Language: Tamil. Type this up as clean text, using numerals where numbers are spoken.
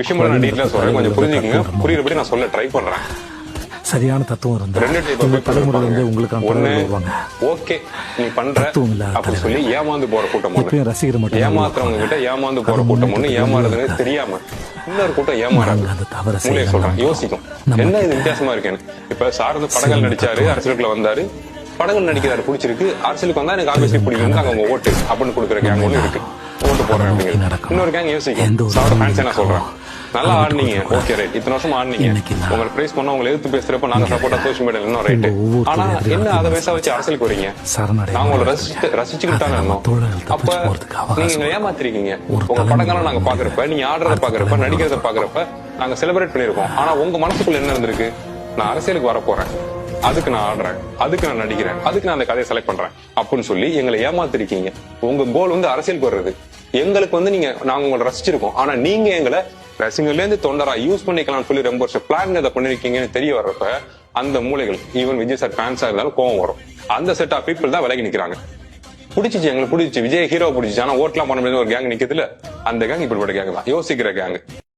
விஷயம் நான் டீட்டெயிலா சொல்றேன், கொஞ்சம் புரிஞ்சுக்கங்க. புரியுறபடி நான் சொல்ல ட்ரை பண்றேன். சரியான தத்துவம் இருந்தா ரெண்டு டைப் உங்க தலைமுறையில இருந்து உங்களுக்கான ஒண்ணு தலைவர் வருவாங்க. ஓகே நீ பண்ற தத்துவம் இல்லாத அப்படி தலைவர். சொல்லி ஏமாந்து போற கூட்டம் ஒண்ணு, இப்பயும் ரசிகர் மட்டும் ஏமாத்துறவங்க கிட்ட ஏமாந்து போற கூட்டம் ஒண்ணு, ஏமாறுதுன்னு தெரியாம இன்னொரு கூட்டம் ஏமாறாது. அந்த தவற மூலையை சொல்றேன், யோசிக்கும் என்ன இது வித்தியாசமா இருக்கேன்னு. இப்ப சார்ந்து படங்கள் நடிச்சாரு, அரசியலுக்குள்ள வந்தாரு, படங்கள் நடிக்கிறாரு, பிடிச்சிருக்கு, அரசியலுக்கு வந்தா எனக்கு ஆபீஸ்ல பிடிக்கும், அங்க உங்க ஓட்டு அப்படின்னு கொடுக்குற கேங் ஒண்ணு இருக்கு, ஓட்டு போடுறேன் அப்படிங்கிறது. இன்னொரு கேங் யோசிக்கும், சாரோட ஃபேன்ஸ் என்ன சொல்றேன், நல்லா ஆடுனீங்க, ஓகே ரைட், இத்தனை வருஷம் ஆடுனீங்க, உங்களை பிரைஸ் பண்ணா உங்களை எதிர்த்து பேசுறப்ப நாங்க சப்போர்ட்டா சோசியல் மீடியால இன்னும் ரைட். ஆனா என்ன அதை பேச வச்சு அரசியலுக்கு வரீங்க? நாங்க உங்களை ரசிச்சுக்கிட்டு தானே இருந்தோம். அப்ப நீங்க ஏமாத்திருக்கீங்க. உங்க படங்களை நாங்க பாக்குறப்ப, நீங்க ஆடுறத பாக்குறப்ப, நடிக்கிறத பாக்குறப்ப நாங்க செலிப்ரேட் பண்ணிருக்கோம். ஆனா உங்க மனசுக்குள்ள என்ன இருந்திருக்கு? நான் அரசியலுக்கு வர போறேன், அதுக்கு நான் ஆடுறேன், அதுக்கு நான் நடிக்கிறேன், அதுக்கு நான் அந்த கதையை செலக்ட் பண்றேன் அப்படின்னு சொல்லி எங்களை ஏமாத்திருக்கீங்க. உங்க கோல் வந்து அரசியலுக்கு வர்றது. எங்களுக்கு வந்து நாங்க உங்களை ரசிச்சிருக்கோம், ஆனா நீங்க எங்களை ரசிகர்ல இருந்து தொண்டரா யூஸ் பண்ணிக்கலாம்னு சொல்லி ரொம்ப வருஷம் பிளான் இதை பண்ணிருக்கீங்கன்னு தெரிய வர்றப்ப அந்த மூலைகள் ஈவன் விஜய் சார் ஃபேன்ஸா இருந்தாலும் கோவம் வரும். அந்த செட் ஆஃப் பீப்புள் தான் விலகி நிக்கிறாங்க. பிடிச்சிச்சு, எங்களுக்கு பிடிச்சிச்சு, விஜய் ஹீரோ பிடிச்சிச்சு, ஆனா ஓட்லாம் பண்ண முடியாது ஒரு கேங் நிக்குதுல, அந்த கேங் இப்படிப்பட்ட கேங் தான், யோசிக்கிற கேங்.